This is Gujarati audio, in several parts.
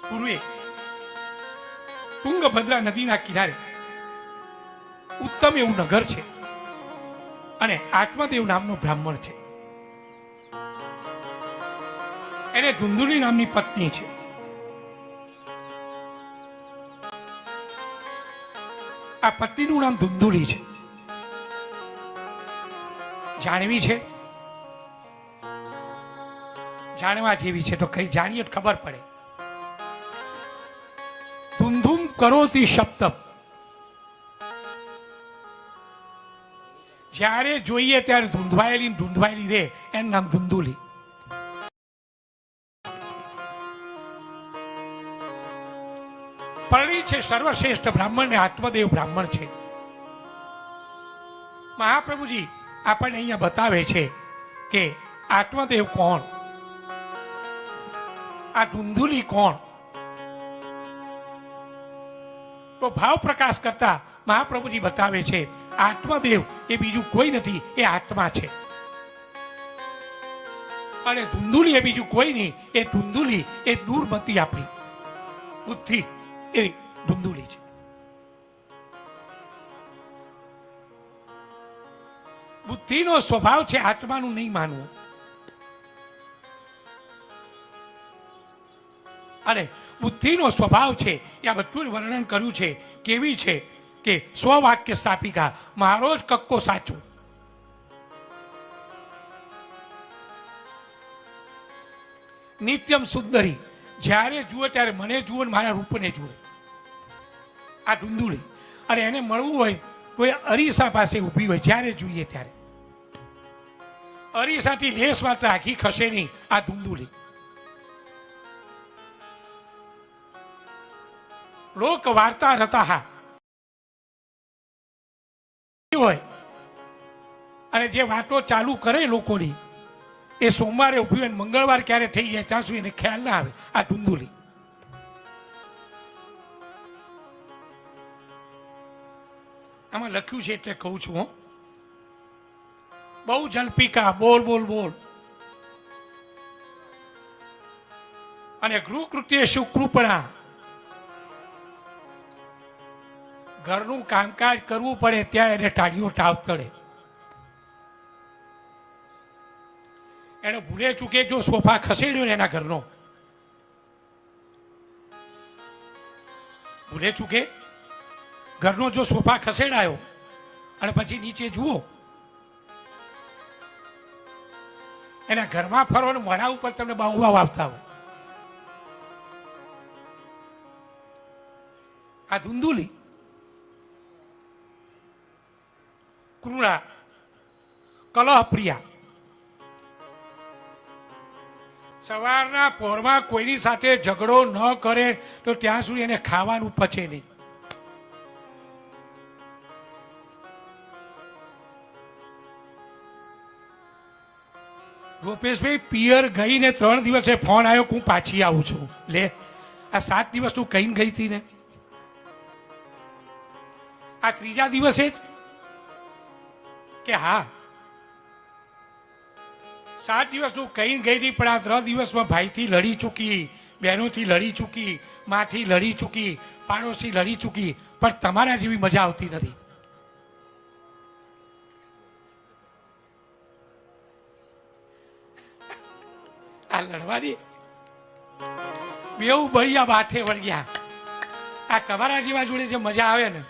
પૂર્વે તુંગભદ્રા નદીના કિનારે ઉત્તમ એવું નગર છે અને આત્મદેવ નામનો બ્રાહ્મણ છે. એને ધુંધુલી નામની પત્ની છે. આ પત્નીનું નામ ધુંધુલી છે. જાણવી છે, જાણવા જેવી છે તો કઈ જાણીએ તો ખબર પડે. ધુંધુમ કરોતી શબ્દમ, જ્યારે જોઈએ ત્યારે ધૂંધવાયેલી રે એનું નામ ધુંધુલી. પરણી છે સર્વશ્રેષ્ઠ બ્રાહ્મણ ને આત્મદેવ બ્રાહ્મણ છે. મહાપ્રભુજી આપણને અહીંયા બતાવે છે કે આત્મદેવ કોણ, આ ધુંધુલી કોણ. તો ભાવ પ્રકાશ કરતા મહાપ્રભુજી બતાવે છે આત્મદેવ એ બીજું કોઈ નથી, એ આત્મા છે. અને ધુંધુલી એ બીજું કોઈ નહીં, એ ધુંધુલી એ દૂરમતી આપણી બુદ્ધિ એ ધુંધુલી છે. બુદ્ધિનો સ્વભાવ છે આત્માનું નહીં માનવું. અને બુદ્ધિનો સ્વભાવ છે એ આ બધું વર્ણન કર્યું છે. કેવી છે કે સ્વવાક્ય સ્થાપિકા, મારો જ કક્કો સાચું. નિત્યમ સુંદરી, જ્યારે જુએ ત્યારે મને જુએ ને મારા રૂપને જુએ. આ ધુંધુલી. અને એને મળવું હોય કોઈ અરીસા પાસે ઊભી હોય, જ્યારે જોઈએ ત્યારે અરીસાથી લેસ માત્ર આખી ખસે નહીં. આ ધુંધુલી લોક વાર્તા રતા હોય અને જે વાતો ચાલુ કરે લોકોની, એ સોમવારે ઉભી હોય મંગળવાર ક્યારે થઈ જાય ત્યાં સુધી એને ખ્યાલ ના આવે. આ ધુંધુલી. આમાં લખ્યું છે એટલે કહું છું હું. બહુ જલ્પિકા, બોલ બોલ બોલ. અને ગૃહકૃત્ય સુકૃપણા, ઘરનું કામકાજ કરવું પડે ત્યાં એને ટાળીઓ ટાવ તળે. એને ભૂલે ચૂકે જો સોફા ખસેડ્યો ને એના ઘરનો, ભૂલે ચૂકે ઘરનો જો સોફા ખસેડાયો અને પછી નીચે જુઓ એના ઘરમાં ફરો ને મોઢા ઉપર તમને બાહુવા વાવતા હોય. આ ધુંધુલી. ક્રૂરા, કલહપ્રિયા. સવારના પોરમાં કોઈની સાથે ઝઘડો ન કરે તો ત્યાં સુધી એને ખાવાનું પચે નહીં. રૂપેશભાઈ પિયર ગઈ ને 3 દિવસે ફોન આવ્યો, હું પાછી આવું છું. લે, આ 7 દિવસ તું કહીને ગઈ હતી ને, આ 3જા દિવસે જ કે હા 7 દિવસ તું કહીને ગઈ હતી, પણ આ 3 દિવસમાં ભાઈથી લડી ચૂકી, બહેનોથી લડી ચૂકી, માથી લડી ચૂકી, પાડોશી લડી ચૂકી, પણ તમારા જેવી મજા આવતી નથી. આ લડવાની બેઉ બળિયા બાથે વળગ્યા. આ તમારા જેવા જોડે જે મજા આવે ને,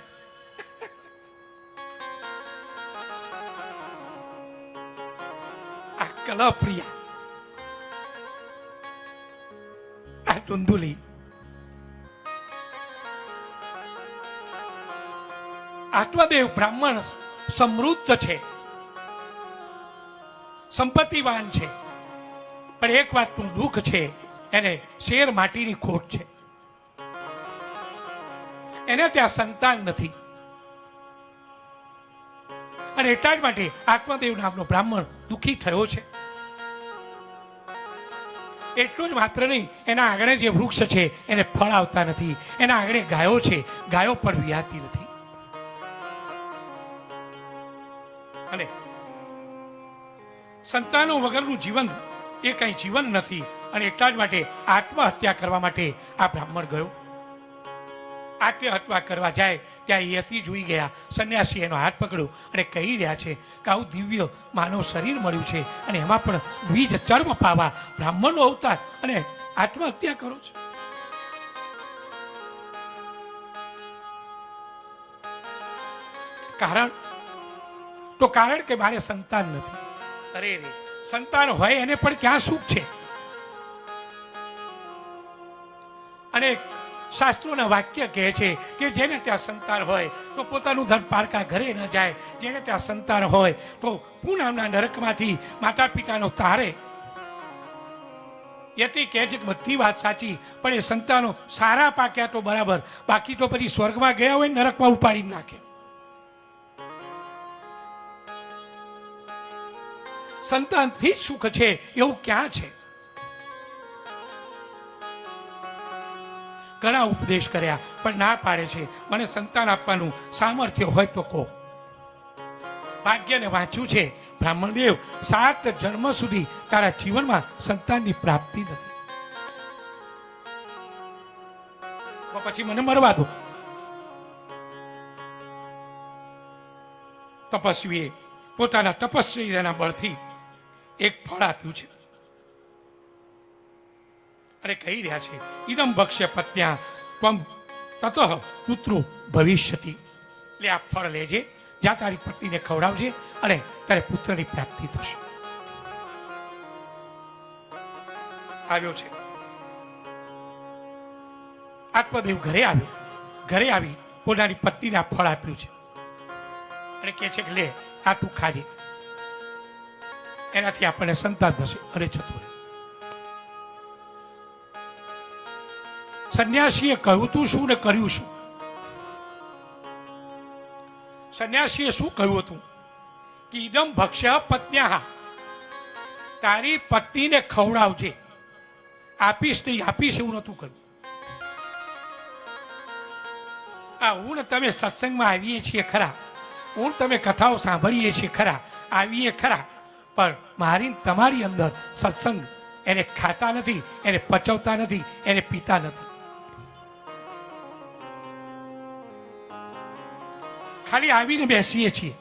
આ કલહપ્રિયા, આ ધુંધુલી. આત્મદેવ બ્રાહ્મણ સમૃદ્ધ છે, સંપત્તિવાન છે, પણ એક વાતનું દુઃખ છે, એને શેર માટીની ખોટ છે. એને ત્યાં સંતાન નથી. અને એટલા જ માટે આત્મદેવ નામનો બ્રાહ્મણ દુઃખી થયો છે. એટલું જ માત્ર નહીં, એના આગળ જે વૃક્ષ છે એને ફળ આવતા નથી. એના આગળ ગાયો છે, ગાયો પણ વિહાતી નથી. અને સંતાનો વગરનું જીવન એ કઈ જીવન નથી. અને એટલા જ માટે આત્મહત્યા કરવા માટે આ બ્રાહ્મણ ગયો. આત્મહત્યા કરવા જાય ત્યાં યતિ જોઈ ગયા. સંન્યાસી એનો હાથ પકડ્યો અને કહી રહ્યા છે કે આવું દિવ્ય માનવ શરીર મળ્યું છે અને એમાં પણ દ્વિજ ચર્મ પાવા, બ્રાહ્મણનો અવતાર, અને આત્મહત્યા કરો છો. કારણ કે મારે સંતાન નથી. અરે રે, સંતાન હોય એને પણ ક્યાં સુખ છે. અને શાસ્ત્રોના વાક્ય કહે છે કે જેને ત્યાં સંતાન હોય તો પોતાનું ધન પારકા ઘરે ન જાય. જેને ત્યાં સંતાન હોય તો પૂનમના નરકમાંથી માતા પિતાનો તારે. યતિ કહે છે કે બધી વાત સાચી, પણ એ સંતાનો સારા પાક્યા તો બરાબર, બાકી તો પછી સ્વર્ગમાં ગયા હોય નરકમાં ઉપાડી નાખે. સંતાનથી જ સુખ છે એવું ક્યાં છે? ઘણા ઉપદેશ કર્યા પણ ના પાડે છે. મને સંતાન આપવાનું સામર્થ્ય હોય તો કહો. ભાગ્યને વાંચ્યું છે બ્રાહ્મણ દેવ, 7 જન્મ સુધી તારા જીવનમાં સંતાનની પ્રાપ્તિ નથી. તો પછી મને મરવા દો. તપસ્વીએ પોતાના તપસ્વીના બળથી એક ફળ આપ્યું છે અને કહી રહ્યા છે ઇદમ ભક્ષ્ય પત્ન્યા ત્વમ તતઃ પુત્રો ભવિષ્યતિ. એટલે આ ફળ લેજે, જ્યાં તારી પત્નીને ખવડાવજે અને તારે પુત્રની પ્રાપ્તિ થશે. આવ્યો છે આત્મદેવ ઘરે આવ્યો. ઘરે આવી પોતાની પત્નીને આ ફળ આપ્યું છે અને કહે છે કે લે આ તું ખાજે, એનાથી આપણને સંતાન થશે. અને જતો રહે. સંન્યાસીએ કહ્યું તું શું ને કર્યું શું? સંન્યાસીએ શું કહ્યું હતું કે ઇદમ ભક્ષ્ય પત્ન્યા, તારી પત્નીને ખવડાવજે, આપીશ નહીં આપીશ એવું નતું કહ્યું. આ હું ને તમે સત્સંગમાં આવીએ છીએ ખરા, હું તમે કથાઓ સાંભળીએ છીએ ખરા, આવીએ ખરા, પણ મારી તમારી અંદર સત્સંગ એને ખાતા નથી, એને પચવતા નથી, એને પીતા નથી. ખાલી આવીને બેસીએ છીએ.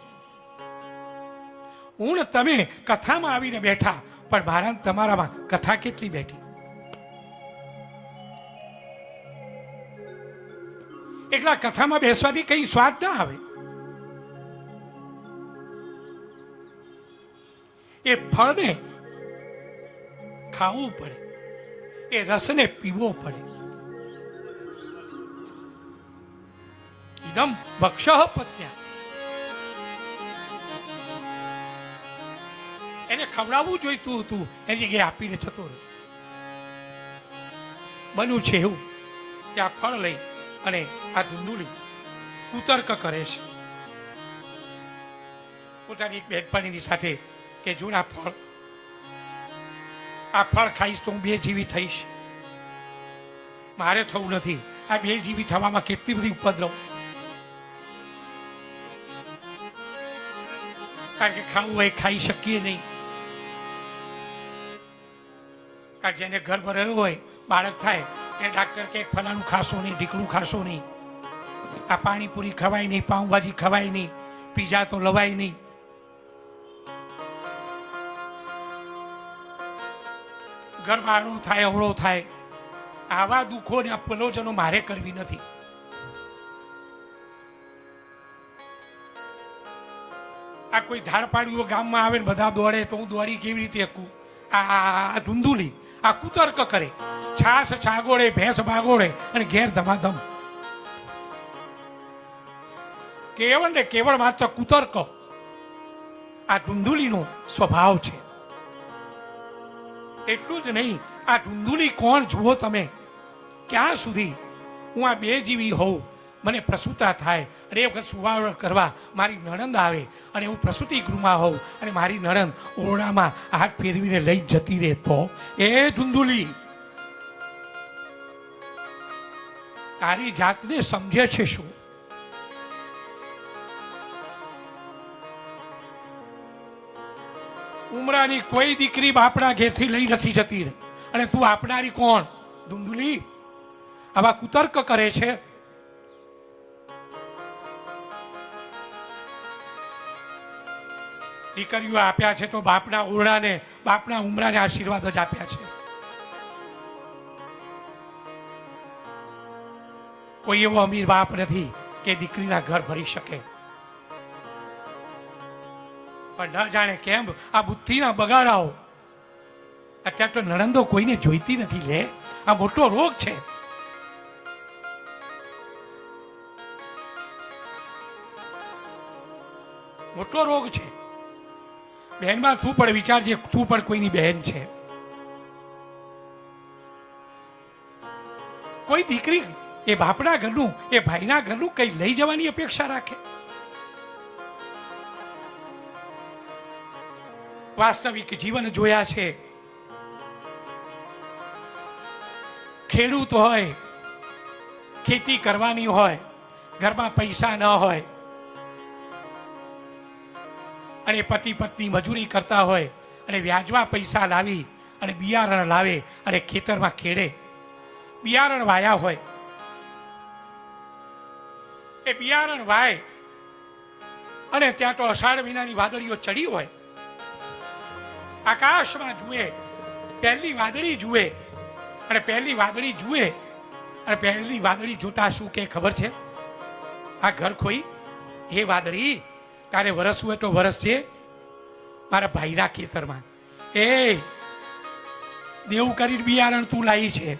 હું ને તમે કથામાં આવીને બેઠા, પણ મારા તમારામાં કથા કેટલી બેઠી? એકલા કથામાં બેસવાથી કઈ સ્વાદ ના આવે. એ ફળને ખાવું પડે, એ રસને પીવો પડે. ઇદમ ભક્ષ્ય પત્ન્યા, એને ખવડાવવું જોઈતું હતું, એની જગ્યાએ આપીને જતો રહ્યો. બન્યું છે એવું કે આ ફળ લઈ અને આ ધુંધુલી કુતર્ક કરે છે પોતાની એક બેનપણીની સાથે કે જો આ ફળ ખાઈશ તો હું 2 જીવી થઈશ. મારે થવું નથી. આ 2 જીવી થવામાં કેટલી બધી ઉપદ્રવ. કારણ કે ખાવું હોય ખાઈ શકીએ નહીં. કારણ જેને ગર્ભ રહ્યો હોય, બાળક થાય, એ ડાક્ટર કે ફલાણું ખાશો નહીં, ઢીકણું ખાશો નહીં, આ પાણીપુરી ખવાય નહીં, પાઉંભાજી ખવાય નહીં, પીઝા તો લવાય નહીં. ગર્ભાણું થાય, અવળો થાય. આવા દુઃખો ને પ્રલોજનો મારે કરવી નથી. આ કોઈ ધારપાડીઓ ગામમાં આવે ને બધા દોડે તો હું દોડી કેવી રીતે શકું? આ ધુંધુલી આ કુતર્ક કરે, છાસ છાગોળે, ભેંસ ભાગોળે અને ઘેર ધમાધમ. કેવળ ને કેવળ માત્ર કુતર્ક આ ધુંધુલીનો સ્વભાવ છે. એટલું જ નહીં, આ ધુંધુલી કોણ જુઓ તમે. ક્યાં સુધી હું આ 2 જીવી હોઉં, મને પ્રસૂતા થાય અને એ વખત સુવાવડ કરવા મારી નણંદ આવે અને હું પ્રસૂતિ ગૃહમાં હોઉં અને મારી નણંદ ઓરડામાં હાથ ફેરવીને લઈ જતી રહે, તો એ ધુંધુલી તારી જાતને સમજે છે શું? ઉમરાની કોઈ દીકરી બાપના ઘેરથી લઈ નથી જતી અને તું આપનારી કોણ? ધુંધુલી આવા કુતર્ક કરે છે. દીકરીઓ આપ્યા છે તો બાપના ઓરડાને, બાપના ઉમરાને આશીર્વાદ જ આપ્યા છે. કોઈ એવો અમીર બાપ નથી કે દીકરીના ઘર ભરી શકે. પણ ન જાણે કેમ આ બુદ્ધિના બગાડાઓ. અત્યારે તો નણંદો કોઈને જોઈતી નથી. લે, આ મોટો રોગ છે. મોટો રોગ છે. બહેનમાં તું પણ વિચારજે, તું પણ કોઈની બહેન છે. કોઈ દીકરી એ બાપના ઘરનું, એ ભાઈના ઘરનું કઈ લઈ જવાની અપેક્ષા રાખે? વાસ્તવિક જીવન જોયા છે. ખેડૂત હોય, ખેતી કરવાની હોય, ઘરમાં પૈસા ન હોય, અને પતિ પત્ની મજૂરી કરતા હોય અને વ્યાજમાં પૈસા લાવી અને બિયારણ લાવે અને ખેતરમાં ખેડે. બિયારણ વાયા હોય, એ બિયારણ વાય અને ત્યાં તો અષાઢ મહિનાની વાદળીઓ ચડી હોય. આકાશમાં જુએ, પહેલી વાદળી જુએ, અને પહેલી વાદળી જુએ અને પહેલી વાદળી જોતા શું કે ખબર છે? આ ઘર ખોઈ એ વાદળી તારે વરસવું હોય તો વરસજે મારા ભાઈના ખેતરમાં. એ દેવું કરીને બિયારણ તું લાવી છે,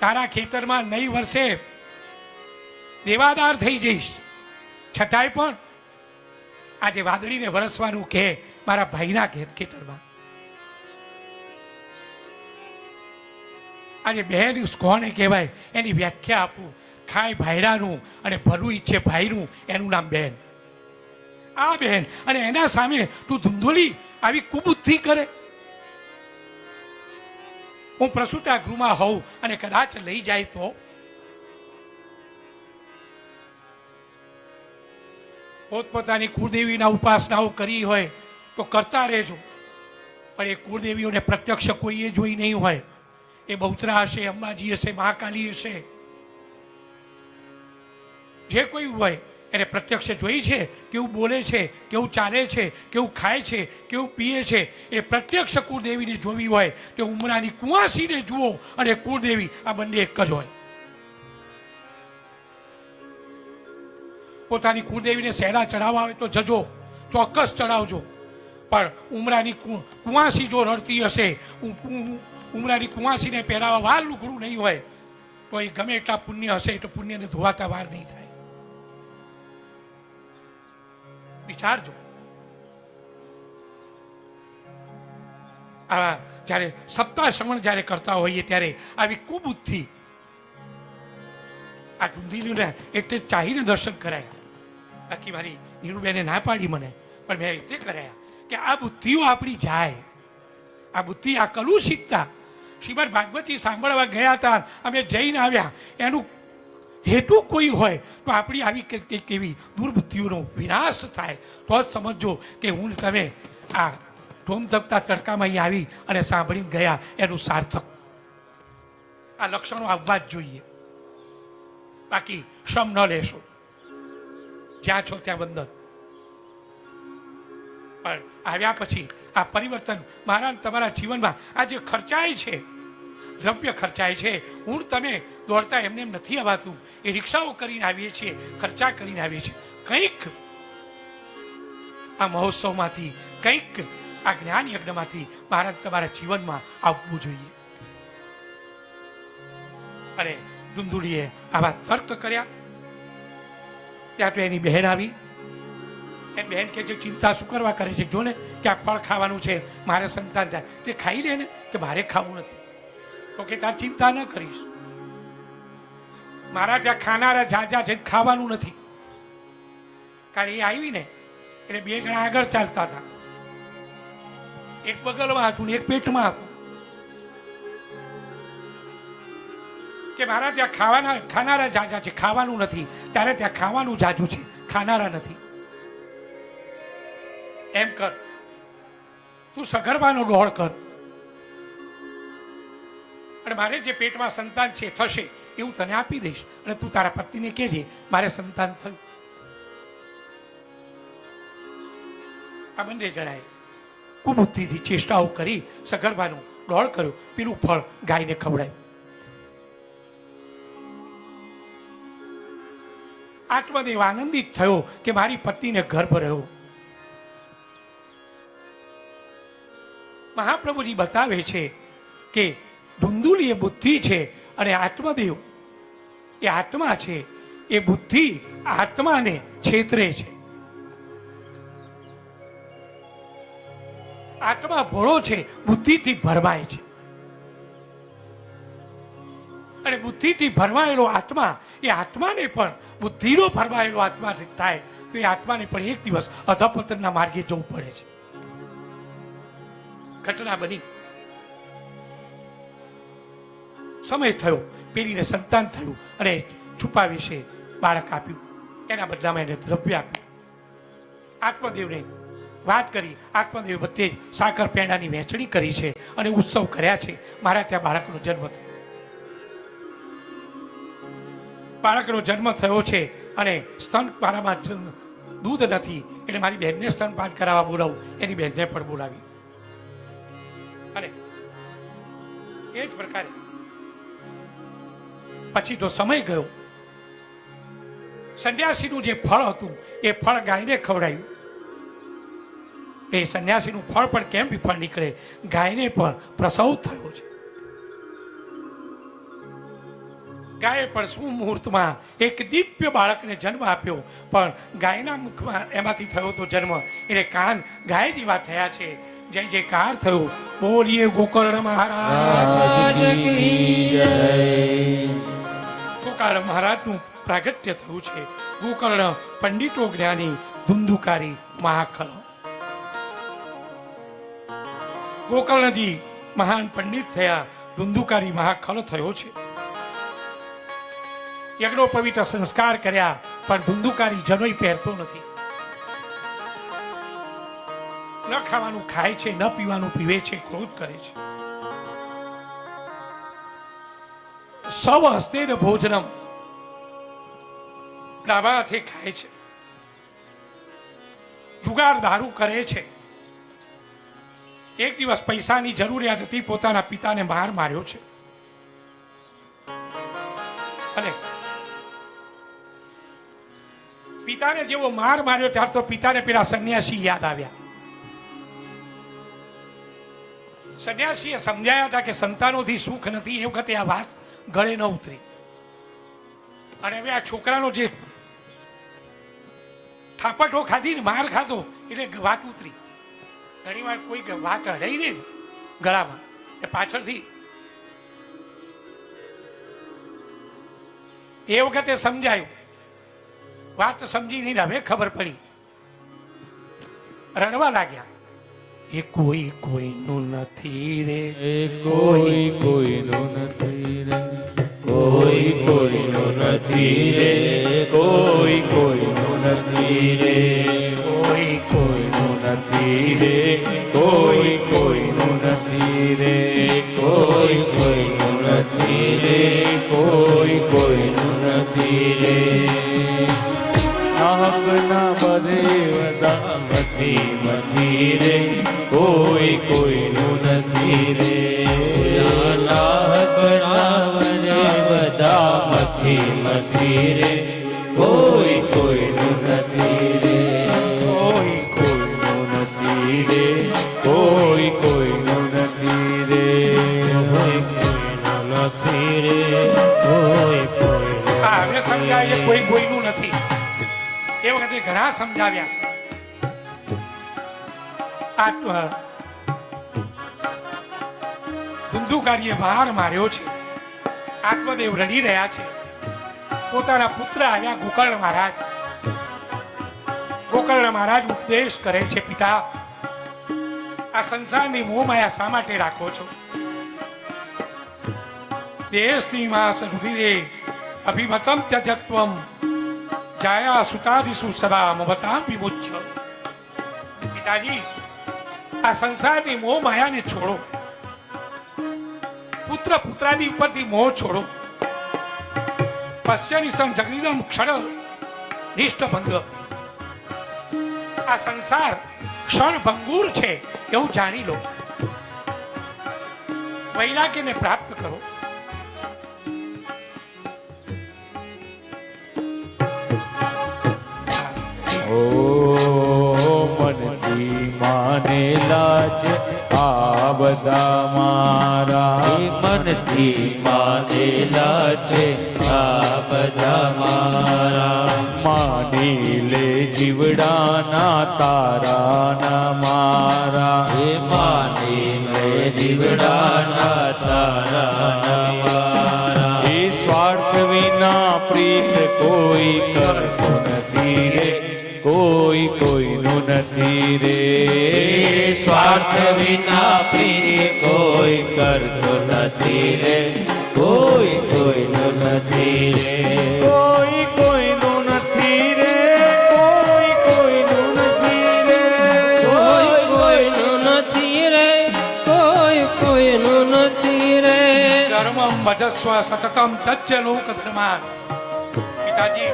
તારા ખેતરમાં નહીં વર્ષે દેવાદાર થઈ જઈશ. છતાંય પણ આજે વાદળીને વરસવાનું કે મારા ભાઈના ખેતરમાં. આજે બહેન કોને કહેવાય એની વ્યાખ્યા આપું. ખાય ભાઈડાનું અને ભલું ઈચ્છે ભાઈનું, એનું નામ બહેન. આ બહેન, અને એના સામે તું ધુંધોલી આવી કુબુદ્ધિ કરે. હું પ્રસૂતા ગૃહમાં હોઉં અને કદાચ લઈ જાય તો પોતપોતાની કુળદેવીના ઉપાસનાઓ કરી હોય તો કરતા રહેજો. પણ એ કુળદેવીઓને પ્રત્યક્ષ કોઈએ જોઈ નહીં હોય. એ બહુચરા હશે, અંબાજી હશે, મહાકાલી હશે, જે કોઈ હોય એને પ્રત્યક્ષ જોઈ છે. કેવું બોલે છે, કેવું ચાલે છે, કેવું ખાય છે, કેવું પીએ છે, એ પ્રત્યક્ષ કુળદેવીને જોવી હોય તો ઉમરાની કુંવાસીને જુઓ અને કુળદેવી, આ બંને એક જ હોય. પોતાની કુળદેવીને સહેરા ચડાવવા હોય તો જજો, ચોક્કસ ચડાવજો. પણ ઉમરાની કુંવાસી જો રડતી હશે, ઉમરાની કુંવાસીને પહેરાવા વાર લુગડું નહીં હોય તો એ ગમે એટલા પુણ્ય હશે તો પુણ્યને ધોવાતા વાર નહીં થાય. વિચારજો. આવા જ્યારે સપ્તાહ શ્રવણ જ્યારે કરતા હોઈએ ત્યારે આવી કુબુદ્ધિ આ ધુંધીલીને એટલે ચાહીને દર્શન કરાયા. બાકી મારી નીરુબેને ના પાડી મને, પણ મેં એટલે કરાયા કે આ બુદ્ધિઓ આપણી જાય. આ બુદ્ધિ, આ કલુષિતતા શ્રીમદ ભાગવતી સાંભળવા ગયા હતા, અમે જઈને આવ્યા, એનું હેતુ કોઈ હોય તો આપણી આવી કેવી દુર્બુદ્ધિઓનો વિનાશ થાય. તો જ સમજો કે હું તમે આ ધોમ ધપતા તડકામાં અહીં આવી અને સાંભળીને ગયા એનું સાર્થક. આ લક્ષણો આવવા જ જોઈએ. બાકી શ્રમ ન લેશો, જ્યાં છો ત્યાં બંધન. પણ આવ્યા પછી આ પરિવર્તન મારા તમારા જીવનમાં આ જે ખર્ચાય છે, દ્રવ્ય ખર્ચાય છે, હું તમે દોડતા એમને એમ નથી આવતું. એ રિક્ષાઓ કરીને આવીએ છીએ, ખર્ચા કરીને આવીએ છીએ. કંઈક આ મહોત્સવમાંથી, કંઈક આ જ્ઞાન યજ્ઞમાંથી મારા તમારા જીવનમાં આવવું જોઈએ. અને ધુંધુડીએ આવા તર્ક કર્યા. ત્યાં તો એની બહેન આવી. એની બહેન કે છે ચિંતા શું કરવા કરે છે, જો ને કે આ ફળ ખાવાનું છે, મારે સંતાન થાય તે ખાઈ લે ને, કે મારે ખાવું નથી. તો કે તાર ચિંતા ન કરીશ, મારા ત્યાં ખાનારા જાજા છે, ખાવાનું નથી. કારણ એ આવી ને એટલે બે જણા આગળ ચાલતા હતા. એક બગલમાં હતું ને એક પેટમાં હતું. કે મારા ત્યાં ખાનારા જાજા છે, ખાવાનું નથી. ત્યારે ત્યાં ખાવાનું જાજુ છે, ખાનારા નથી. એમ કર, તું સગર્ભાનો ડોળ કર. અને મારે જે પેટમાં સંતાન છે થશે એવું તને આપી દઈશ અને તું તારા પત્નીને કહેજે મારે સંતાન થયું. આ બંને જણાએ કુબુદ્ધિથી ચેષ્ટાઓ કરી સગર્ભાનું ડોળ કર્યું, પેલું ફળ ગાયને ખવડાવ્યું. આત્મદેવ આનંદિત થયો કે મારી પત્નીને ગર્ભ રહ્યો. મહાપ્રભુજી બતાવે છે કે ધુંધુલી એ બુદ્ધિ છે અને આત્મદેવ એ આત્મા છે. એ બુદ્ધિ આત્માને છેતરે છે. આત્મા ભોળો છે, બુદ્ધિથી ભરમાય છે. અને બુદ્ધિથી ભરમાયેલો આત્મા એ આત્માને પણ બુદ્ધિનો ભરમાયેલો આત્મા થાય તો એ આત્માને પણ એક દિવસ અધપતનના માર્ગે જવું પડે છે. ઘટના બની, સમય થયો, પેલીને સંતાન થયું અને છુપાવી છે બાળક આપ્યું. એના બદલામાં એને દ્રવ્ય આપ્યું. આત્મદેવને વાત કરી, આત્મદેવ બધે જ સાકર પેંડાની વહેંચણી કરી છે અને ઉત્સવ કર્યા છે. મારા ત્યાં બાળકનો જન્મ થયો, બાળકનો જન્મ થયો છે અને સ્તન મારામાં દૂધ નથી એટલે મારી બહેનને સ્તનપાન કરાવવા બોલાવું. એની બહેનને પણ બોલાવી અને એ જ પ્રકારે પછી તો સમય ગયો. સંન્યાસીનું જે ફળ હતું એ ફળ ગાયને ખવડાયું. એ સંન્યાસીનું ફળ પણ કેમ વિફળ નીકળે? ગાયને પણ પ્રસવ થયો છે. ગાયે પણ સુમુહૂર્તમાં એક દિવ્ય બાળકને જન્મ આપ્યો. પણ ગાયના મુખમાં એમાંથી થયો તો જન્મ એટલે કાન ગાય જેવા થયા છે. જય જયકાર થયો. બોલીએ ગોકર્ણ મહારાજ. ગોકર્ણ મહારાજનું પ્રાગટ્ય થયું છે. ગોકર્ણ પંડિતો જ્ઞાની ધુંધુકારી મહાખલ. ગોકર્ણજી મહાન પંડિત થયા, ધુંધુકારી મહાખલ થયો છે. યજ્ઞોપવિત સંસ્કાર કર્યા પણ ધુંધુકારી જનોઈ પહેરતો નથી. ન ખાવાનું ખાય છે, ન પીવાનું પીવે છે, ક્રોધ કરે છે. સવ હસ્તેન ભોજનમ, ડાબા હાથે ખાય છે. જુગાર દારૂ કરે છે. એક દિવસ પૈસાની જરૂરિયાત હતી, પોતાના પિતાને માર માર્યો છે અને પિતાને જેવો માર માર્યો ત્યાર તો પિતાને પેલા સંન્યાસી યાદ આવ્યા. સંન્યાસીએ સમજાયા હતા કે સંતાનોથી સુખ નથી. એ વખતે આ વાત ગળે ન ઉતરી અને હવે આ છોકરાનો જે થાપટો ખાધી ને માર ખાધો એટલે વાત ઉતરી. ઘણી વાર કોઈ વાત અડાઈ ને ગળામાં એ પાછળથી એ વખતે સમજાયું. વાત સમજી નહીં, હવે ખબર પડી. રડવા લાગ્યા. એ કોઈ કોઈનું નથી રે, એ કોઈ કોઈનું નથી રે, કોઈ કોઈનું નથી રે, કોઈ કોઈનું નથી રે, કોઈ કોઈનું નથી રે, કોઈ કોઈનું નથી રે, કોઈ કોઈનું નથી રે, કોઈ કોઈનું નથી રે. આપના બધે બધા મથી રે, કોઈ કોઈનું નથી રે. બધા મથી રે, કોઈ કોઈનું નથી રે, કોઈ કોઈનું નથી રે, કોઈ કોઈનું નથી રે, કોઈ કોઈનું નથી રે, કોઈ કોઈનું. હવે સમજાય કોઈ કોઈનું નથી. એ વખતે ઘણા સમજાવ્યા. ધુંધુકારીએ બહાર માર્યો છે. આત્મદેવ રડી રહ્યા છે. પોતાના પુત્ર આવ્યા ગોકર્ણ મહારાજ. ગોકર્ણ મહારાજ ઉપદેશ કરે છે, પિતા આ સંસારની મોહ માયા શા માટે રાખો છો? દેશની માસ રુધિરે અભિમતમ ત્યજત્વમ જાયા સુતાદિષુ સદા મમતામ વિમુચ્ય. પિતાજી, આ સંસારની મોહ માયાને છોડો. પુત્ર પુત્રાદી ઉપરથી મોહ છોડો. પશ્યની સમ જગદીદમ ક્ષણ નિષ્ઠભંગ. આ સંસાર ક્ષણભંગુર છે એવું જાણી લો. વૈરાગ્યને પ્રાપ્ત કરો. મનથી માનેલા છે આ બધા મારા. મનથી માનેલા છે આ બધા મારા. માની લે જીવડાના તારાના મારા. માની લે જીવડાના તારાના મારા. એ સ્વાર્થ વિના પ્રીત કોઈ કરતો નથી રે, કોઈ કોઈનું નથી રે. સ્વાર્થ વિના પ્રીત કોઈ કરતો નથી રે, કોઈ કોઈનું નથી રે. કોઈ કોઈનું નથી રે, કોઈ કોઈનું નથી રે. કોઈ કોઈનું નથી રે, કોઈ કોઈનું નથી રે. ધર્મમ ભજસ્વ સતતમ તજ્જ લોક ધર્માન. પિતાજી,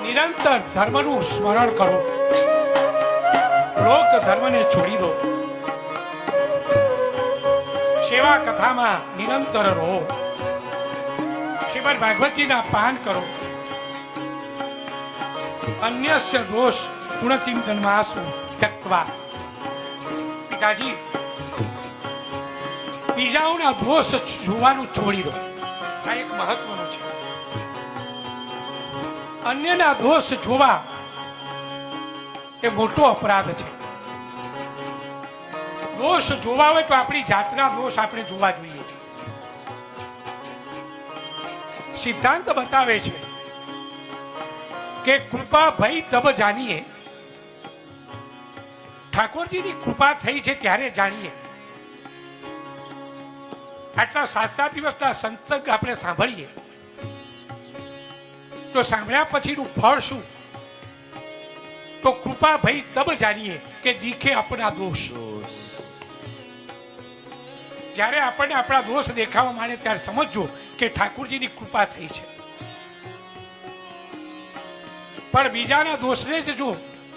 નિરંતર ધર્મનું સ્મરણ કરો, લોક ધર્મને છોડી દો. સેવા કથામાં નિરંતર રહો. શ્રીમદ ભાગવતજીના પાન કરો. અન્યસ્ય દોષ ગુણચિંતનમાં ત્યક્ત્વા. પિતાજી, બીજાઓના દોષ જોવાનું છોડી દો. આ એક મહત્વનું છે. અન્યના દોષ જોવા એ મોટો અપરાધ છે. દોષ જોવા હોય તો આપણી જાતના દોષ આપણે જોવા જોઈએ. સિદ્ધાંત બતાવે છે કે કૃપા ભય તબ જાણીએ. ઠાકોરજીની કૃપા થઈ છે ત્યારે જાણીએ. આટલા 7 દિવસના સંસંગ આપણે સાંભળીએ તો સાંભળ્યા પછીનું ફળ શું? તો કૃપા ભઈ તબ જાણીએ કે દીખે આપણા દોષ. જ્યારે આપણને આપણા દોષ દેખાવા માંડે ત્યારે સમજજો કે ઠાકોરજીની કૃપા થઈ છે. પણ બીજાના દોષને જ જો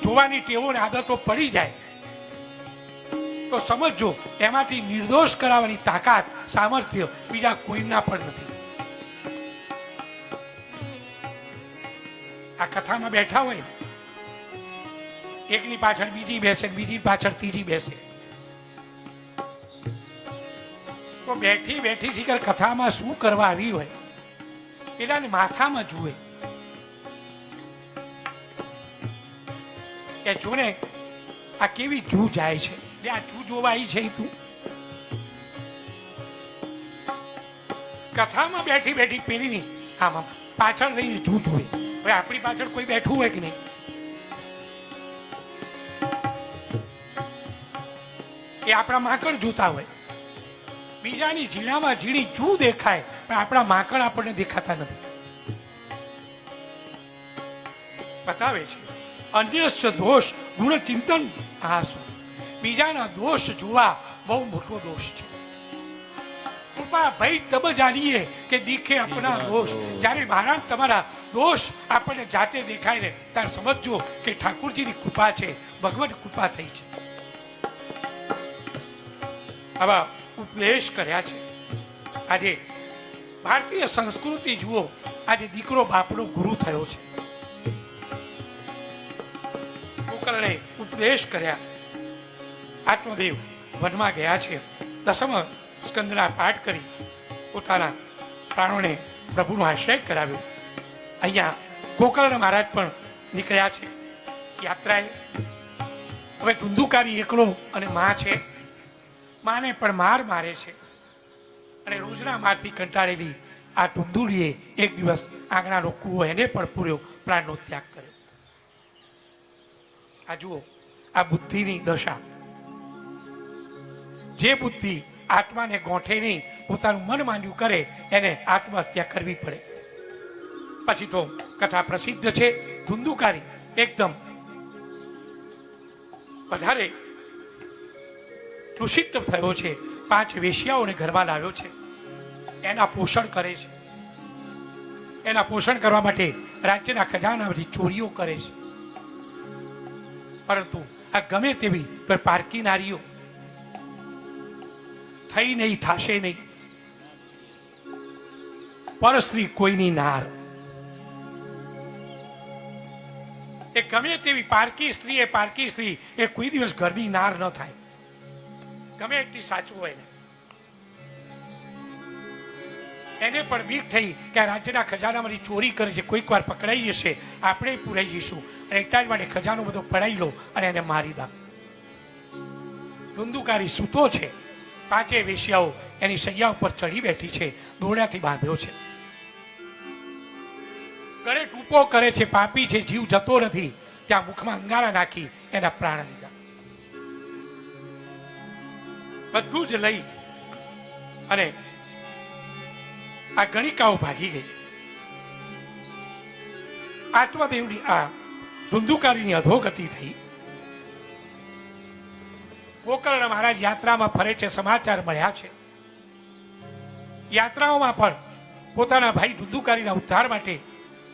જોવાની ટેવો ને આદતો પડી જાય તો સમજજો એમાંથી નિર્દોષ કરાવવાની તાકાત સામર્થ્ય બીજા કોઈના પણ નથી. આ કથામાં બેઠા હોય, એકની પાછળ બીજી બેસે, બીજી પાછળ ત્રીજી બેસે, તો બેઠી બેઠી શીખર કથામાં શું કરવા આવી હોય પેલાને માથામાં જુએ કે જોને આ કેવી જૂ જાય છે. આ જૂ જોવા આવી છે તું કથામાં બેઠી બેઠી પેલીની આમાં પાછળ રહીને જૂ જોવે. હવે આપણી પાછળ કોઈ બેઠું હોય કે નહીં? એ આપણા માકડ જોતા હોય. બીજાની ઝીણામાં ઝીણી જૂ દેખાય પણ આપણા માકડ આપણને દેખાતા નથી. બતાવે છે અન્યસ્ય દોષ ગુણ ચિંતન આસુ. બીજાના દોષ જોવા બહુ મોટો દોષ છે. કૃપા ભઈ તબ જાણીએ કે દીખે આપણા દોષ. જ્યારે મહારાજ તમારા દોષ આપણને જાતે દેખાય ને ત્યારે સમજજો કે ઠાકોરજીની કૃપા છે, ભગવત કૃપા થઈ છે. આવા ઉપદેશ કર્યા છે. આજે ભારતીય સંસ્કૃતિ જુઓ, આજે દીકરો બાપનો ગુરુ થયો છે. ગોકર્ણે ઉપદેશ કર્યા. આત્મદેવ વનમાં ગયા છે. દસમ સ્કંદના પાઠ કરી પોતાના પ્રાણોને પ્રભુનો આશ્રય કરાવ્યો. અહીંયા ગોકર્ણ મહારાજ પણ નીકળ્યા છે યાત્રાએ. હવે ધુંધુકારી એકલો અને મા છે. માને પણ માર મારે છે અને રોજના મારથી કંટાળેલી આ ધુંધુડીએ એક દિવસ આંગણાનો કૂવો એને પણ પૂર્યો, પ્રાણનો ત્યાગ કર્યો. આ જુઓ આ બુદ્ધિની દશા. જે બુદ્ધિ આત્માને ગોઠે નહીં, પોતાનું મન માંડ્યું કરે એને આત્મહત્યા કરવી પડે. પછી તો કથા પ્રસિદ્ધ છે. ધુંધુકારી એકદમ વધારે દૂષિત થયો છે. 5 વેશ્યાઓને ઘરમાં લાવ્યો છે, એના પોષણ કરે છે. એના પોષણ કરવા માટે રાજ્યના ખજાનામાંથી ચોરીઓ કરે છે. પરંતુ આ ગમે તેવી પારકી નારીઓ થઈ નહીં, થાશે નહીં. પરસ્ત્રી કોઈની નાર. એ ગમે તેવી પારકી સ્ત્રી એ કોઈ દિવસ ઘરની નાર ન થાય, ગમે એટલી સાચું હોય ને. એને પણ બીક થઈ કે આ રાજ્યના ખજાનામાંથી ચોરી કરે છે, કોઈક વાર પકડાઈ જશે, આપણે પુરાઈ જઈશું, અને એટલા જ માટે ખજાનો બધો પડાઈ લો અને એને મારી દો. ધુંધુકારી સૂતો છે, 5 વેશ્યાઓ એની સૈયા ઉપર ચડી બેઠી છે, દોરડાથી બાંધ્યો છે, ગળે ટૂંપો કરે છે, પાપી છે, જીવ જતો નથી. ત્યાં મુખમાં અંગારા નાખી એના પ્રાણ લીધા. બધું જ લઈ અને આ ગણિકાઓ ભાગી ગઈ. આત્મદેવની આ ધુંધુકારીની અધોગતિ થઈ. ગોકર્ણ મહારાજ યાત્રામાં ફરે છે, સમાચાર મળ્યા છે. યાત્રાઓમાં પણ પોતાના ભાઈ ધુંધુકારીના ઉદ્ધાર માટે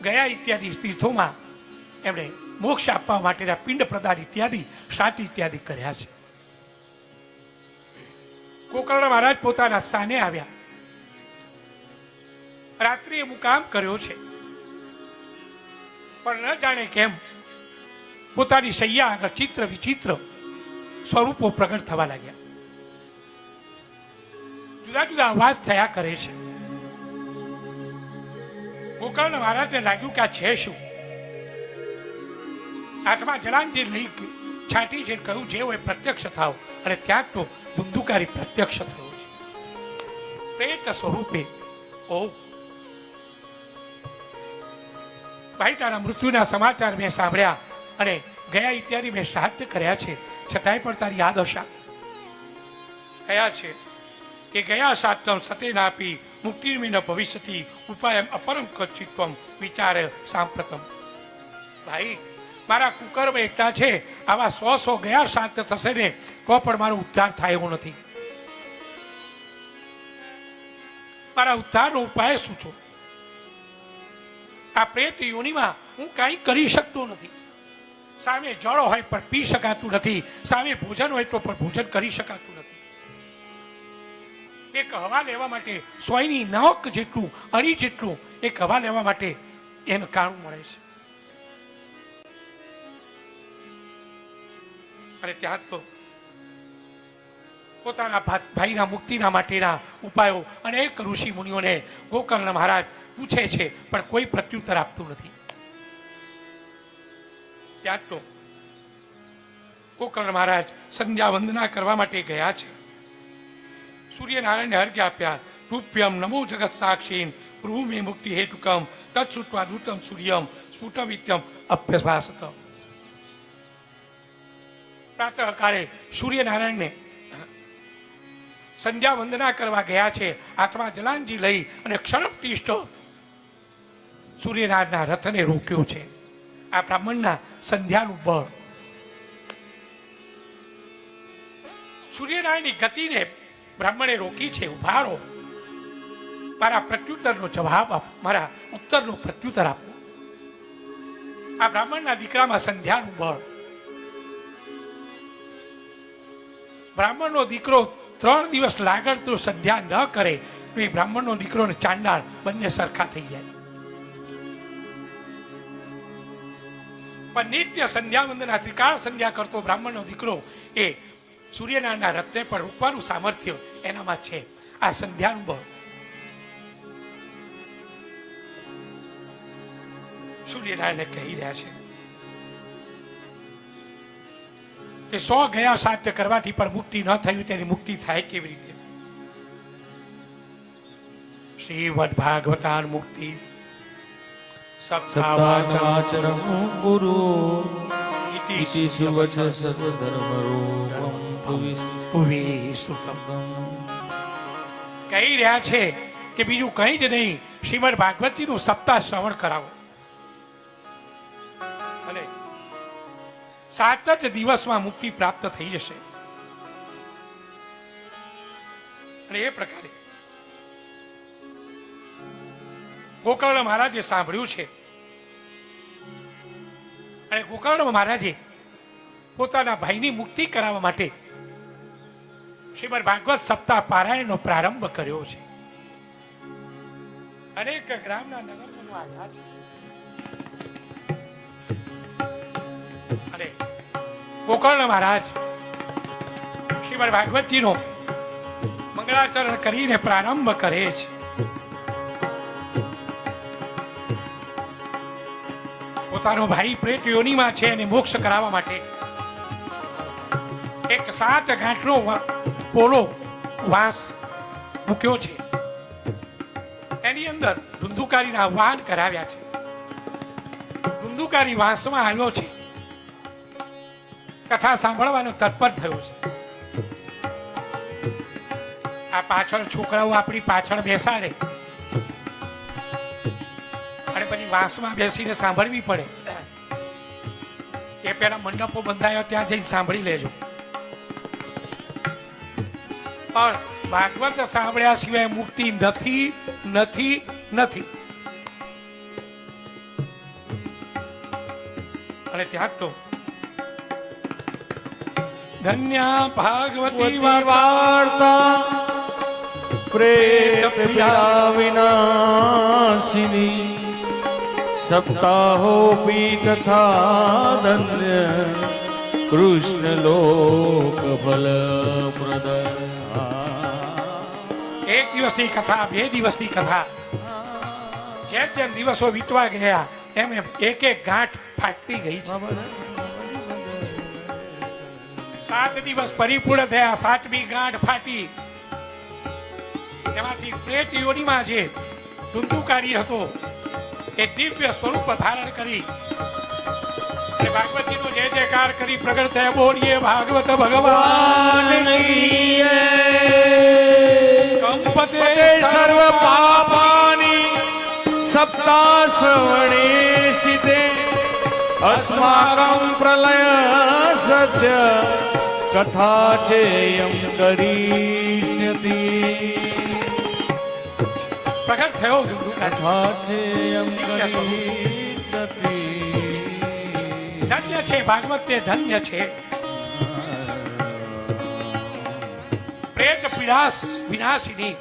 ગયા ઇત્યાદિ તીર્થોમાં એમણે મોક્ષ આપવા માટેના પિંડ પ્રદાન ઇત્યાદિ શ્રાદ્ધ ઇત્યાદિ કર્યા છે. ગોકર્ણ મહારાજ પોતાના સ્થાને આવ્યા. રાત્રિએ મુકામ કર્યો છે, પણ ન જાણે કેમ પોતાની સૈયા આગળ ચિત્ર વિચિત્ર સ્વરૂપો પ્રગટ થવા લાગ્યા. જુદા જુદા અવાજ થયા કરે છે. ગોકર્ણ મહારાજને લાગ્યું કે આ છે શું? હાથમાં જલાંજી લઈ છાંટી છે, કહ્યું જે હોય પ્રત્યક્ષ થાવ. અને ત્યાં તો ધુંધુકારી પ્રત્યક્ષ થયો છે, પ્રેત સ્વરૂપે. ઓ ભાઈ, તારા મૃત્યુના સમાચાર મેં સાંભળ્યા અને ગયા ઇત્યાદિ મેં શ્રાદ્ધ કર્યા છે, છતાંય પણ તારી યાદ હશા કયા છે કે ગયા સાતમ સતે નાપી મુક્તિર્મિન ભવિષ્યતિ ઉપાયમ અપરમ કચ્છિત્વમ વિચાર સાંપ્રતમ. ભાઈ, મારા કુકર્મ એકતા છે, આવા 100 ગયા સાત થશે ને તો પણ મારો ઉદ્ધાર થાય એવું નથી. મારા ઉદ્ધારનો ઉપાય શું છો? આ પ્રેત યોનિમાં હું કાંઈ કરી શકતો નથી. સામે જળ હોય પણ પી શકાતું નથી, સામે ભોજન હોય તો પણ ભોજન કરી શકાતું નથી. એક હવા લેવા માટે 100ની નોક જેટલું, અણી જેટલું એક હવા લેવા માટે એનું કાણું મળે છે. અને ત્યાં તો પોતાના ભાઈના મુક્તિના માટેના ઉપાયો અનેક ઋષિ મુનિઓને ગોકર્ણ મહારાજ પૂછે છે, પણ કોઈ પ્રત્યુત્તર આપતું નથી. ત્યાં તો ગોકર્ણ મહારાજ સંધ્યા વંદના કરવા માટે ગયા છે. સૂર્યનારાયણને અર્ઘ્ય આપ્યા. રૂપ્યમ નમો જગત સાક્ષીન ભ્રુમે મુક્તિ હેતુકમ તત્સુત્વા દૂતમ સૂર્યમ સ્ફુટમિત્યમ અભ્યભાસતમ. પ્રાતઃકાળે સૂર્યનારાયણને સંધ્યા વંદના કરવા ગયા છે. હાથમાં જલાંજી લઈ અને ક્ષણપટિષ્ઠ સૂર્યનારાયણના રથને રોક્યો છે. આ બ્રાહ્મણના સંધ્યાનું બળ. સૂર્યનારાયણની ગતિને બ્રાહ્મણે રોકી છે. ઉભા રહો, મારા પ્રત્યુત્તરનો જવાબ આપો, મારા ઉત્તરનો પ્રત્યુત્તર આપો. આ બ્રાહ્મણના દીકરામાં સંધ્યાનું બળ. બ્રાહ્મણનો દીકરો 3 દિવસ લાગડ સંધ્યા ન કરે તો એ બ્રાહ્મણનો દીકરો ને ચાંડાળ બંને સરખા થઈ જાય. પણ નિત્ય સંધ્યા વંદના ત્રિકાળ સંધ્યા કરતો બ્રાહ્મણનો દીકરો એ સૂર્યનારાયણના રથને પણ રોકવાનું સામર્થ્ય એનામાં છે. આ સંધ્યાનું બળ. સૂર્યનારાયણને કહી રહ્યા છે કે 100 ગયા સાધ્ય કરવાથી પણ મુક્તિ ન થયું, તેની મુક્તિ થાય કેવી રીતે? શ્રીમદ ભાગવતાન મુક્તિ સત્તાવાચરમ ગુરુ ઇતિ સુવચ સદધર્મરૂપમ કહી રહ્યા છે કે બીજું કંઈ જ નહીં, શ્રીમદ ભાગવતજીનું સપ્તાહ શ્રવણ કરાવો અને 7 જ દિવસમાં મુક્તિ પ્રાપ્ત થઈ જશે. અને એ પ્રકારે ગોકર્ણ મહારાજે સાંભળ્યું છે અને ગોકર્ણ મહારાજે પોતાના ભાઈની મુક્તિ કરાવવા માટે શ્રીમદ ભાગવત સપ્તાહ પારાયણનો પ્રારંભ કર્યો છે. અનેક ગ્રામના નગરજનો આવ્યા છે અને ગોકર્ણ મહારાજ શ્રીમદ ભાગવતજીનો મંગળાચરણ કરીને પ્રારંભ કરે છે. પોતાનો ભાઈ પ્રેત યોનિમાં છે અને મોક્ષ કરાવવા માટે એક 7 ગાંઠનો પોલો વાંસ મૂક્યો છે. એની અંદર ધુંધુકારીના વાહન કરાવ્યા છે. ધુંધુકારી વાંસમાં આવ્યો છે. કથા સાંભળવાનો તત્પર થયો છે. આ પાછળ છોકરાઓ આપણી પાછળ બેસાડે અને પછી વાંસમાં બેસીને સાંભળવી પડે. એ પેલા મંડપો બંધાયો ત્યાં જઈને સાંભળી લેજો. પણ ભાગવત સાંભળ્યા સિવાય મુક્તિ નથી નથી નથી. અને ત્યાં તો ધન્ય ભાગવતી વાર્તા પ્રેત પીડા વિનાશિની સપ્તાહોપી કથા ધન્ય કૃષ્ણ લોક ફલ પ્રદ. એક દિવસની કથા, 2 દિવસની કથા, જેમ જેમ દિવસો વીતવા ગયા એમ એમ એક એક ગાંઠ ફાટતી ગઈ છે. 7 દિવસ પરિપૂર્ણ થયા, 7મી ગાંઠ ફાટી. એમાંથી પ્રેત યોનિમાં જે ધુંધુકારી હતો એ દિવ્ય સ્વરૂપ ધારણ કરી અને ભાગવતીનો જય જયકાર કરી પ્રગટ થયા. બોલીએ ભાગવત ભગવાન કંપતે સર્વ પાપાની સપ્તાહ શ્રવણે સ્થિતે અસ્માકં પ્રલય સત્ય કથા ચેયમ કરીષ્યતિ. પ્રગટ થયો ધુંધુકારી. કથા ચેયમ કરીષ્યતિ. ધન્ય છે ભાગવત, તે ધન્ય છે. પ્રેત પીડાસ વિનાશિની.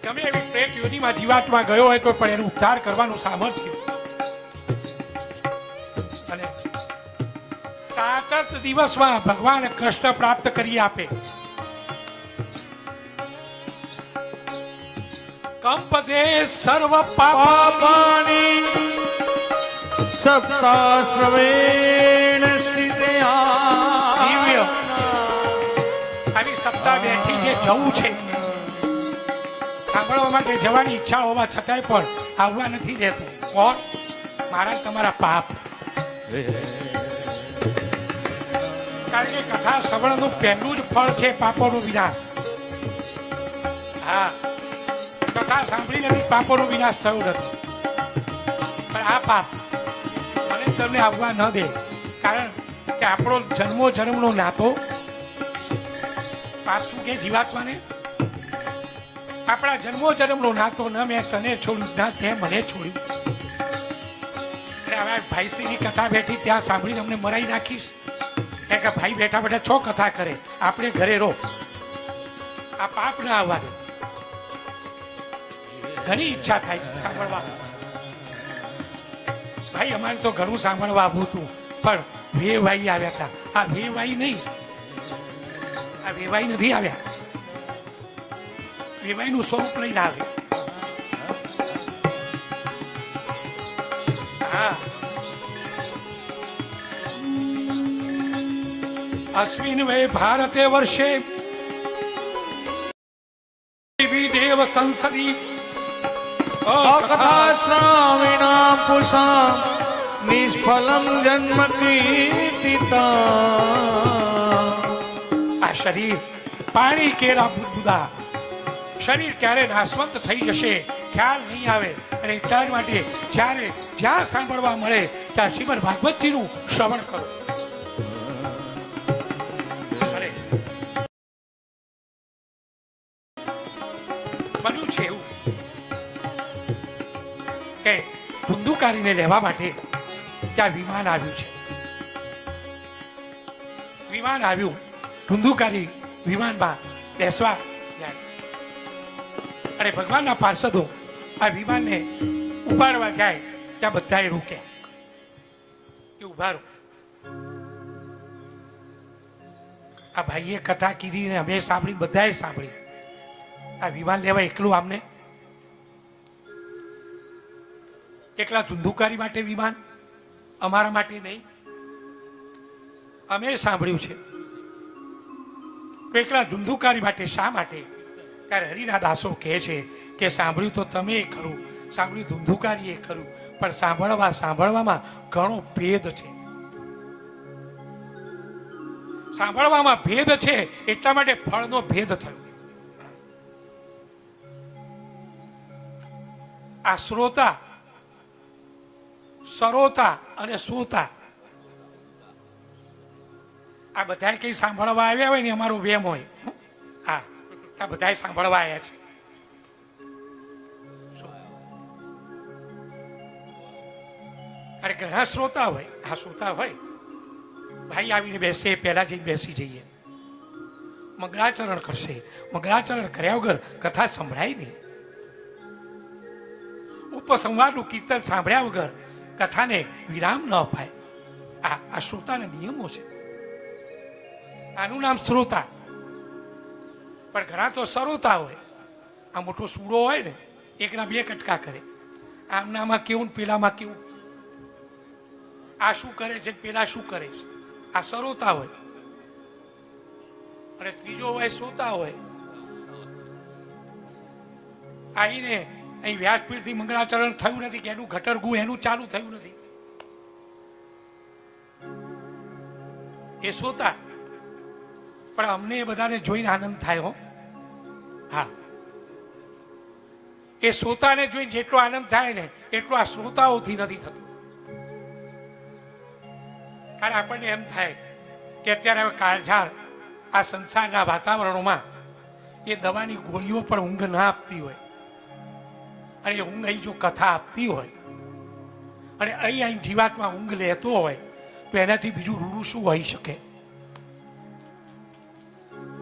તમે એવી પ્રેત યોનિમાં જીવાત્મા ગયો હોય તો પણ એનો ઉદ્ધાર કરવાનું સામર્થ્ય. અને 7 દિવસમાં ભગવાન કૃષ્ણ પ્રાપ્ત કરી આપે. કંપતે સર્વ પાપાની સપ્તાહ શ્રવેણ સ્થિતે. દિવ્ય આવી સપ્તાહ બેઠી જે જવું છે સાંભળવા માટે જવાની ઈચ્છા હોવા છતાંય પણ આવવા નથી દેતું. કોણ? મારા તમારા પાપ. કારણ કે કથા શ્રવણનું પહેલું જ ફળ છે પાપોનો વિનાશ. હા, કથા સાંભળી નથી, પાપોનો વિનાશ થયો નથી. પણ આ પાપ મને તમને આવવા ન દે. કારણ કે આપણો જન્મો જન્મનો નાતો પાછું કે જીવાત્માને આપણા જન્મો જન્મનો નાતો ન મેં તને છોડ્યું ના તે મને છોડ્યું. હવે ભાઈશ્રીની કથા બેઠી ત્યાં સાંભળીને અમને મરાઈ નાખીશ કે ભાઈ બેઠા બેઠા છો કથા કરે, આપણે ઘરે રહો. આ પાપ ના આવવા દે. ઘણી ઈચ્છા થાય છે સાંભળવા. ભાઈ અમારે તો ઘણું સાંભળવા આવવું હતું પણ વેવાઈ આવ્યા હતા. આ વેવાઈ નહીં, આ વેવાઈ નથી આવ્યા. વેવાઈનું સ્વરૂપ લઈને આવે. હા, અશ્વિન વે ભારતે વર્ષે દેવ સંસદી કથા શ્રાવિણા પુષા નિષ્ફલમ જન્મ કીર્તિતા. આ શરીર પાણી કેરા બુદ્ધા. શરીર ક્યારે નાશવંત થઈ જશે ખ્યાલ નહીં આવે. અને એટલા જ માટે જ્યારે જ્યાં સાંભળવા મળે ત્યાં શ્રીમદ ભાગવતજીનું શ્રવણ કરો. કે ધુંધુકારીને લેવા માટે ત્યાં વિમાન આવ્યું છે. વિમાન આવ્યું, ધુંધુકારી વિમાનમાં બેસવા જાય અને ભગવાનના પાર્ષદો આ વિમાનને ઉપાડવા જાય ત્યાં બધાએ રોક્યા કે ઉભા રહો. આ ભાઈએ કથા કીધી ને અમે સાંભળી, બધાએ સાંભળી. આ વિમાન લેવા એકલું આમને, એકલા ધુંધુકારી માટે વિમાન, અમારા માટે નહીં. અમે સાંભળ્યું છે એકલા ધુંધુકારી માટે. શા માટે? ત્યારે હરિના દાસો કહે છે કે સાંભળ્યું તો તમે એ ખરું, સાંભળ્યું ધુંધુકારી એ ખરું, પણ સાંભળવામાં ઘણો ભેદ છે. સાંભળવામાં ભેદ છે એટલા માટે ફળનો ભેદ થયો. આ શ્રોતા, સરોતા અને સોતા આ બધા કઈ સાંભળવા આવ્યા હોય ને અમારો વેમ હોય. હા, આ બધા સાંભળવા આવ્યા છે. અરે ઘણા શ્રોતા હોય, આ શ્રોતા હોય, ભાઈ આવીને બેસે, પહેલા જઈને બેસી જઈએ, મંગળાચરણ કરશે. મંગળાચરણ કર્યા વગર કથા સંભળાય નહીં. ઉપસંવારનું કીર્તન સાંભળ્યા વગર કથાને વિરામ ન અપાય. આ શ્રોતાના નિયમો છે. આનું નામ શ્રોતા. પણ ઘણા તો સરોતા હોય. આ મોટો સૂડો હોય ને, એકના બે કટકા કરે. આમનામાં કેવું, પેલામાં કેવું, આ શું કરે છે, પેલા શું કરે છે. આ સરોતા હોય. અને ત્રીજો હોય સોતા હોય. આવીને અહીં વ્યાસપીઠથી મંગળાચરણ થયું નથી કે એનું ઘટરગું એનું ચાલુ થયું નથી, એ સોતા. પણ અમને એ બધાને જોઈને આનંદ થાય હો. હા, એ શ્રોતાને જોઈને જેટલો આનંદ થાય ને એટલો આ શ્રોતાઓથી નથી થતો. કારણ આપણને એમ થાય કે અત્યારે હવે કાળઝાળ આ સંસારના વાતાવરણોમાં એ દવાની ગોળીઓ પણ ઊંઘ ના આપતી હોય, અને એ ઊંઘ અહીં જો કથા આપતી હોય અને અહીં જીવાતમાં ઊંઘ લેતો હોય તો એનાથી બીજું રૂડું શું હોઈ શકે?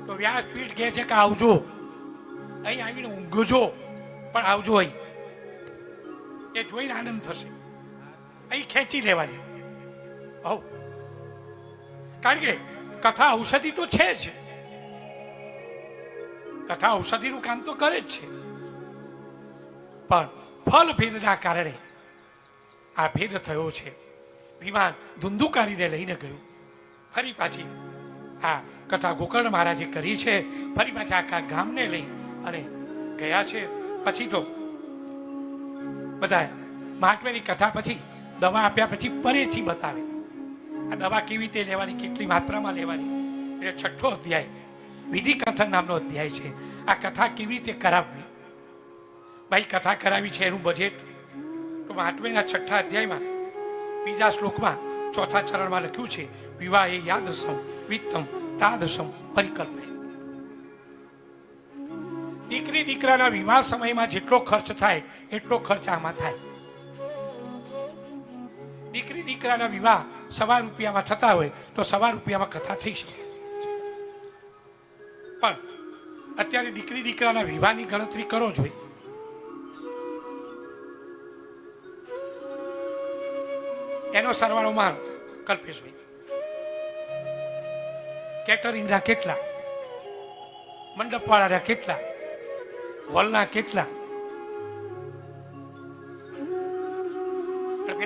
તો વ્યાસપીઠ કહે છે કે આવજો, અહીં આવીને ઊંઘજો, પણ આવજો. અહીં એ જોઈને આનંદ થશે. અહીં ખેંચી લેવાની. હો, કારણ કે કથા ઔષધિ તો છે જ. કથા ઔષધિનું કામ તો કરે જ છે, પણ ફલ ભેદના કારણે આ ભેદ થયો છે. વિમાન ધુંધુકારીને લઈને ગયું. ફરી પાછી આ કથા ગોકર્ણ મહારાજે કરી છે. ફરી પાછા આખા ગામને લઈ અને ગયા છે. પછી તો બધા મહાત્માની કથા પછી દવા આપ્યા પછી પરેથી બતાવે આ દવા કેવી રીતે લેવાની, કેટલી માત્રામાં લેવાની. એટલે 6થો અધ્યાય વિધિ કથન નામનો અધ્યાય છે. આ કથા કેવી રીતે કરાવવી. ભાઈ કથા કરાવી છે એનું બજેટ તો મહાત્માના 6થા અધ્યાયમાં બીજા શ્લોકમાં 4થા ચરણમાં લખ્યું છે, વિવાહ એ યાદસમ વિત્તમ તાદસમ પરિકલ્પે. દીકરી દીકરાના વિવાહ સમયમાં જેટલો ખર્ચ થાય એટલો ખર્ચ આમાં થાય. દીકરી દીકરાના વિવાહ 1.25 રૂપિયામાં થતા હોય તો 1.25 રૂપિયામાં કથા થઈ શકે. પણ અત્યારે દીકરી દીકરાના વિવાહની ગણતરી કરો જોઈએ. એનો સરવાળોમાં કલ્પેશભાઈ કેટરિંગના કેટલા, મંડપવાળાના કેટલા, હોલના કેટલા,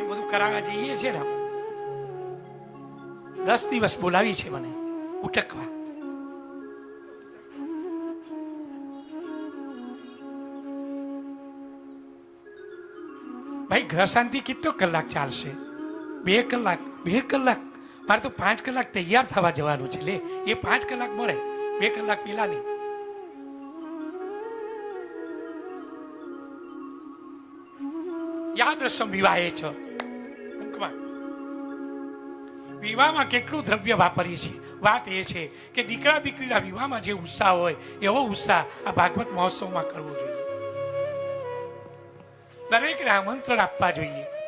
બધું કરાવવા જઈએ છે ને. 10 દિવસ બોલાવી છે મને ઉટકવા. ભાઈ ગ્રહ શાંતિ કેટલો કલાક ચાલશે? 2 કલાક. 2 કલાક મારે તો 5 કલાક તૈયાર થવા જવાનું છે. લે, એ 5 કલાક મળે, 2 કલાક પેલા નહીં. યાદ રસમ વિવાહ છે. વિવાહમાં કેટલું દ્રવ્ય વાપરીએ છીએ. વાત એ છે કે દીકરા દીકરીના વિવાહમાં જે ઉત્સાહ હોય એવો ઉત્સાહ આ ભાગવત મહોત્સવમાં કરવો જોઈએ. દરેકને આમંત્રણ આપવા જોઈએ.